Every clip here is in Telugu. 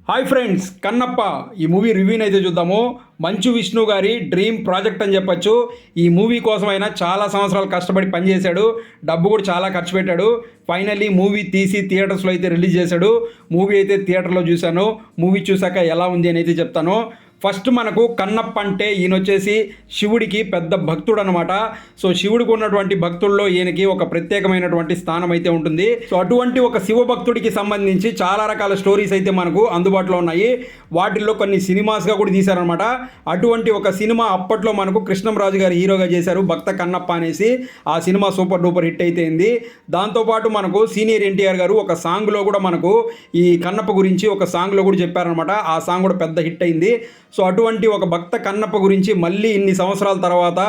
హాయ్ ఫ్రెండ్స్, కన్నప్ప ఈ మూవీ రివ్యూని అయితే చూద్దాము. మంచు విష్ణు గారి డ్రీమ్ ప్రాజెక్ట్ అని చెప్పొచ్చు. ఈ మూవీ కోసం అయినా చాలా సంవత్సరాలు కష్టపడి పనిచేశాడు, డబ్బు కూడా చాలా ఖర్చు పెట్టాడు. ఫైనల్లీ మూవీ తీసి థియేటర్స్లో అయితే రిలీజ్ చేశాడు. మూవీ అయితే థియేటర్లో చూశాను. మూవీ చూశాక ఎలా ఉంది అని అయితే చెప్తాను. ఫస్ట్ మనకు కన్నప్ప అంటే ఈయన వచ్చేసి శివుడికి పెద్ద భక్తుడు అనమాట. సో శివుడికి ఉన్నటువంటి భక్తుల్లో ఈయనకి ఒక ప్రత్యేకమైనటువంటి స్థానం అయితే ఉంటుంది. సో అటువంటి ఒక శివ భక్తుడికి సంబంధించి చాలా రకాల స్టోరీస్ అయితే మనకు అందుబాటులో ఉన్నాయి. వాటిల్లో కొన్ని సినిమాస్గా కూడా తీశారనమాట. అటువంటి ఒక సినిమా అప్పట్లో మనకు కృష్ణంరాజు గారు హీరోగా చేశారు, భక్త కన్నప్ప అనేసి. ఆ సినిమా సూపర్ డూపర్ హిట్ అయితే అయింది. దాంతోపాటు మనకు సీనియర్ ఎన్టీఆర్ గారు ఒక సాంగ్లో కూడా మనకు ఈ కన్నప్ప గురించి ఒక సాంగ్లో కూడా చెప్పారనమాట. ఆ సాంగ్ కూడా పెద్ద హిట్ అయింది. సో అటువంటి ఒక భక్త కన్నప్ప గురించి మళ్ళీ ఇన్ని సంవత్సరాల తర్వాత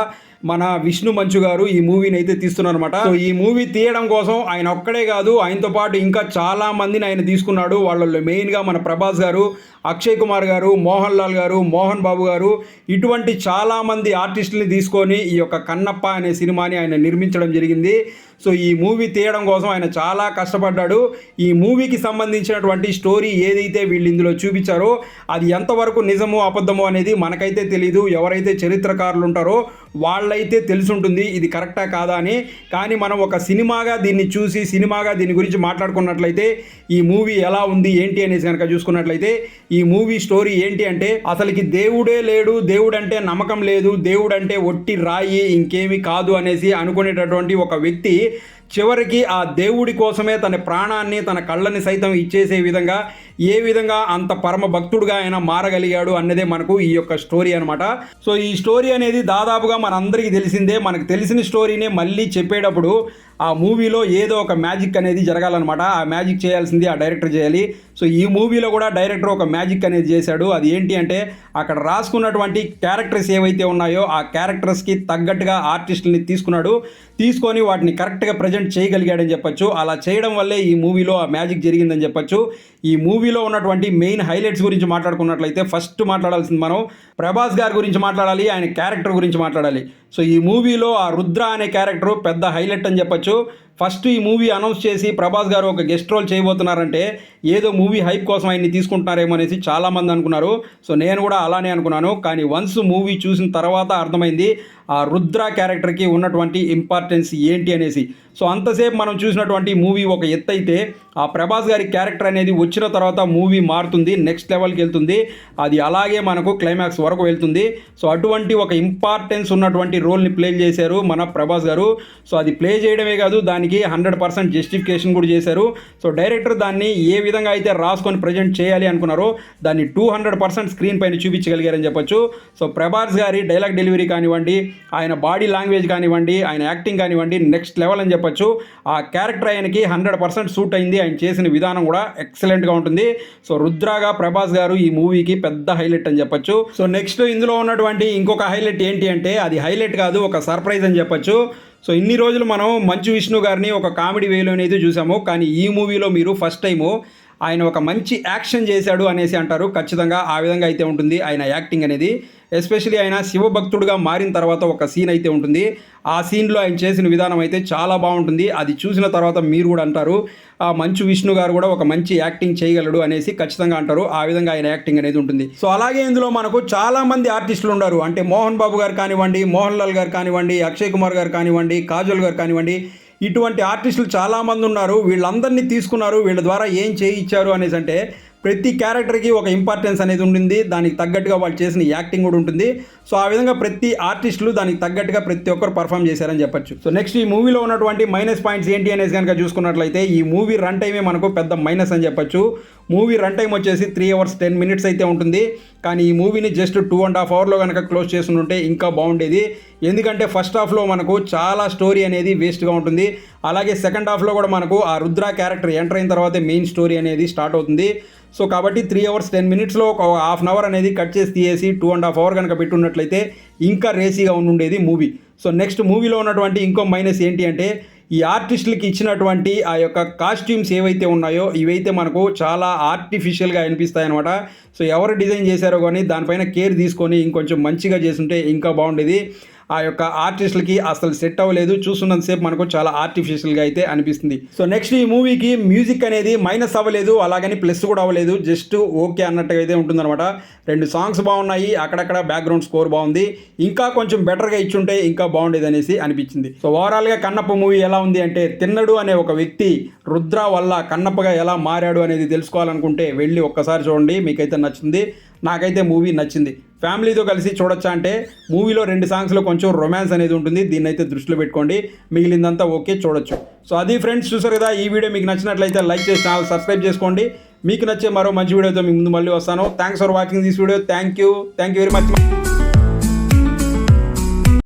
మన విష్ణు మంచు గారు ఈ మూవీని అయితే తీస్తున్నారన్నమాట. సో ఈ మూవీ తీయడం కోసం ఆయన ఒక్కడే కాదు, ఆయనతో పాటు ఇంకా చాలా మందిని ఆయన తీసుకున్నాడు. వాళ్ళలో మెయిన్గా మన ప్రభాస్ గారు, అక్షయ్ కుమార్ గారు, మోహన్ లాల్ గారు, మోహన్ బాబు గారు, ఇటువంటి చాలామంది ఆర్టిస్టులని తీసుకొని ఈ యొక్క కన్నప్ప అనే సినిమాని ఆయన నిర్మించడం జరిగింది. సో ఈ మూవీ తీయడం కోసం ఆయన చాలా కష్టపడ్డాడు. ఈ మూవీకి సంబంధించినటువంటి స్టోరీ ఏదైతే వీళ్ళు ఇందులో చూపించారో అది ఎంతవరకు నిజమో అబద్ధమో అనేది మనకైతే తెలీదు. ఎవరైతే చరిత్రకారులు ఉంటారో వాళ్ళైతే తెలుసుంటుంది ఇది కరెక్టా కాదా అని. కానీ మనం ఒక సినిమాగా దీన్ని చూసి సినిమాగా దీని గురించి మాట్లాడుకున్నట్లయితే ఈ మూవీ ఎలా ఉంది ఏంటి అనేసి కనుక చూసుకున్నట్లయితే ఈ మూవీ స్టోరీ ఏంటి అంటే, అసలుకి దేవుడే లేడు, దేవుడు అంటే నమ్మకం లేదు, దేవుడు అంటే ఒట్టి రాయి ఇంకేమీ కాదు అనేసి అనుకునేటటువంటి ఒక వ్యక్తి చివరికి ఆ దేవుడి కోసమే తన ప్రాణాన్ని, తన కళ్ళని సైతం ఇచ్చేసే విధంగా ఏ విధంగా అంత పరమ భక్తుడుగా ఆయన మారగలిగాడు అన్నదే మనకు ఈ యొక్క స్టోరీ అనమాట. సో ఈ స్టోరీ అనేది దాదాపుగా మనందరికీ తెలిసిందే. మనకు తెలిసిన స్టోరీనే మళ్ళీ చెప్పేటప్పుడు ఆ మూవీలో ఏదో ఒక మ్యాజిక్ అనేది జరగాలన్నమాట. ఆ మ్యాజిక్ చేయాల్సింది ఆ డైరెక్టర్ చేయాలి. సో ఈ మూవీలో కూడా డైరెక్టర్ ఒక మ్యాజిక్ అనేది చేశాడు. అది ఏంటి అంటే, అక్కడ రాసుకున్నటువంటి క్యారెక్టర్స్ ఏవైతే ఉన్నాయో ఆ క్యారెక్టర్స్కి తగ్గట్టుగా ఆర్టిస్టులని తీసుకొని వాటిని కరెక్ట్గా ప్రజెంట్ చేయగలిగాడని చెప్పొచ్చు. అలా చేయడం వల్లే ఈ మూవీలో ఆ మ్యాజిక్ జరిగిందని చెప్పొచ్చు. ఈ మూవీలో ఉన్నటువంటి మెయిన్ హైలైట్స్ గురించి మాట్లాడుకున్నట్లయితే ఫస్ట్ మాట్లాడాల్సింది మనం ప్రభాస్ గారి గురించి మాట్లాడాలి, ఆయన క్యారెక్టర్ గురించి మాట్లాడాలి. సో ఈ మూవీలో ఆ రుద్ర అనే క్యారెక్టర్ పెద్ద హైలైట్ అని చెప్పొచ్చు. ఫస్ట్ ఈ మూవీ అనౌన్స్ చేసి ప్రభాస్ గారు ఒక గెస్ట్ రోల్ చేయబోతున్నారంటే ఏదో మూవీ హైప్ కోసం ఆయన్ని తీసుకుంటున్నారేమో అనేసి చాలామంది అనుకున్నారు. సో నేను కూడా అలానే అనుకున్నాను. కానీ వన్స్ మూవీ చూసిన తర్వాత అర్థమైంది ఆ రుద్ర క్యారెక్టర్కి ఉన్నటువంటి ఇంపార్టెన్స్ ఏంటి అనేసి. సో అంతసేపు మనం చూసినటువంటి మూవీ ఒక ఎత్తు అయితే ఆ ప్రభాస్ గారి క్యారెక్టర్ అనేది వచ్చిన తర్వాత మూవీ మారుతుంది, నెక్స్ట్ లెవెల్కి వెళ్తుంది. అది అలాగే మనకు క్లైమాక్స్ వరకు వెళ్తుంది. సో అటువంటి ఒక ఇంపార్టెన్స్ ఉన్నటువంటి రోల్ని ప్లే చేశారు మన ప్రభాస్ గారు. సో అది ప్లే చేయడమే కాదు, దానికి 100% జస్టిఫికేషన్ కూడా చేశారు. సో డైరెక్టర్ దాన్ని ఏ విధంగా అయితే రాసుకొని ప్రజెంట్ చేయాలి అనుకున్నారో దాన్ని 200% స్క్రీన్ పైన చూపించగలిగారని చెప్పొచ్చు. సో ప్రభాస్ గారి డైలాగ్ డెలివరీ కానివ్వండి, ఆయన బాడీ లాంగ్వేజ్ కానివ్వండి, ఆయన యాక్టింగ్ కానివ్వండి నెక్స్ట్ లెవెల్ అని చెప్పొచ్చు. ఆ క్యారెక్టర్ ఆయనకి 100% సూట్ అయింది. ఆయన చేసిన విధానం కూడా ఎక్సలెంట్గా ఉంటుంది. సో రుద్రాగా ప్రభాస్ గారు ఈ మూవీకి పెద్ద హైలైట్ అని చెప్పొచ్చు. సో నెక్స్ట్ ఇందులో ఉన్నటువంటి ఇంకొక హైలైట్ ఏంటి అంటే, అది హైలైట్ కాదు, ఒక సర్ప్రైజ్ అని చెప్పొచ్చు. సో ఇన్ని రోజులు మనం మంచు విష్ణు గారిని ఒక కామెడీ వేలోనైతే చూసాము. కానీ ఈ మూవీలో మీరు ఫస్ట్ టైము ఆయన ఒక మంచి యాక్షన్ చేశాడు అనేసి అంటారు. ఖచ్చితంగా ఆ విధంగా అయితే ఉంటుంది ఆయన యాక్టింగ్ అనేది. ఎస్పెషలీ ఆయన శివభక్తుడుగా మారిన తర్వాత ఒక సీన్ అయితే ఉంటుంది. ఆ సీన్లో ఆయన చేసిన విధానం అయితే చాలా బాగుంటుంది. అది చూసిన తర్వాత మీరు కూడా అంటారు ఆ మంచు విష్ణు గారు కూడా ఒక మంచి యాక్టింగ్ చేయగలడు అనేసి ఖచ్చితంగా అంటారు. ఆ విధంగా ఆయన యాక్టింగ్ అనేది ఉంటుంది. సో అలాగే ఇందులో మనకు చాలామంది ఆర్టిస్టులు ఉన్నారు. అంటే మోహన్ బాబు గారు కానివ్వండి, మోహన్ లాల్ గారు కానివ్వండి, అక్షయ్ కుమార్ గారు కానివ్వండి, కాజల్ గారు కానివ్వండి, ఇటువంటి ఆర్టిస్టులు చాలామంది ఉన్నారు. వీళ్ళందరినీ తీసుకున్నారు. వీళ్ళ ద్వారా ఏం చేయించారు అనేసి అంటే ప్రతి క్యారెక్టర్కి ఒక ఇంపార్టెన్స్ అనేది ఉంటుంది. దానికి తగ్గట్టుగా వాళ్ళు చేసిన యాక్టింగ్ కూడా ఉంటుంది. సో ఆ విధంగా ప్రతి ఆర్టిస్టులు దానికి తగ్గట్టుగా ప్రతి ఒక్కరు పర్ఫామ్ చేశారని చెప్పొచ్చు. సో నెక్స్ట్ ఈ మూవీలో ఉన్నటువంటి మైనస్ పాయింట్స్ ఏంటి అనేసి కనుక చూసుకున్నట్లయితే ఈ మూవీ రన్ టైమే మనకు పెద్ద మైనస్ అని చెప్పొచ్చు. మూవీ రన్ టైం వచ్చేసి 3 hours 10 minutes అయితే ఉంటుంది. కానీ ఈ మూవీని జస్ట్ 2.5 hours కనుక క్లోజ్ చేసుకుంటే ఇంకా బాగుండేది. ఎందుకంటే ఫస్ట్ హాఫ్లో మనకు చాలా స్టోరీ అనేది వేస్ట్గా ఉంటుంది. అలాగే సెకండ్ హాఫ్లో కూడా మనకు ఆ రుద్ర క్యారెక్టర్ ఎంటర్ అయిన తర్వాతే మెయిన్ స్టోరీ అనేది స్టార్ట్ అవుతుంది. సో కాబట్టి 3 hours 10 minutesలో ఒక ½ hour అనేది కట్ చేసి తీసేసి 2.5 hours కనుక పెట్టున్నట్లయితే ఇంకా రేసీగా ఉండేది మూవీ. సో నెక్స్ట్ మూవీలో ఉన్నటువంటి ఇంకో మైనస్ ఏంటి అంటే, ఈ ఆర్టిస్టులకి ఇచ్చినటువంటి ఆ యొక్క కాస్ట్యూమ్స్ ఏవైతే ఉన్నాయో ఇవైతే మనకు చాలా ఆర్టిఫిషియల్గా అనిపిస్తాయి అనమాట. సో ఎవరు డిజైన్ చేశారో కానీ దానిపైన కేర్ తీసుకొని ఇంకొంచెం మంచిగా చేస్తుంటే ఇంకా బాగుండేది. ఆ యొక్క ఆర్టిస్టులకి అసలు సెట్ అవ్వలేదు. చూస్తున్నంతసేపు మనకు చాలా ఆర్టిఫిషియల్గా అయితే అనిపిస్తుంది. సో నెక్స్ట్ ఈ మూవీకి మ్యూజిక్ అనేది మైనస్ అవ్వలేదు, అలాగని ప్లస్ కూడా అవ్వలేదు, జస్ట్ ఓకే అన్నట్టుగా అయితే ఉంటుందన్నమాట. 2 సాంగ్స్ బాగున్నాయి, అక్కడక్కడ బ్యాక్గ్రౌండ్ స్కోర్ బాగుంది, ఇంకా కొంచెం బెటర్గా ఇచ్చుంటే ఇంకా బాగుండేది అనేసి అనిపించింది. సో ఓవరాల్గా కన్నప్ప మూవీ ఎలా ఉంది అంటే, తిన్నడు అనే ఒక వ్యక్తి రుద్ర వల్ల కన్నప్పగా ఎలా మారాడు అనేది తెలుసుకోవాలనుకుంటే వెళ్ళి ఒక్కసారి చూడండి, మీకైతే నచ్చుతుంది. నాకైతే మూవీ నచ్చింది. ఫ్యామిలీతో కలిసి చూడొచ్చా అంటే, మూవీలో 2 సాంగ్స్లో కొంచెం రొమాన్స్ అనేది ఉంటుంది, దీన్ని అయితే దృష్టిలో పెట్టుకోండి, మిగిలిందంతా ఓకే చూడొచ్చు. సో అది ఫ్రెండ్స్, చూసారు కదా, ఈ వీడియో మీకు నచ్చినట్లయితే లైక్ చేసి ఛానల్ సబ్స్క్రైబ్ చేసుకోండి. మీకు నచ్చే మరో మంచి వీడియోతో మీ ముందు మళ్ళీ వస్తాను. Thanks for watching this video. Thank you very much.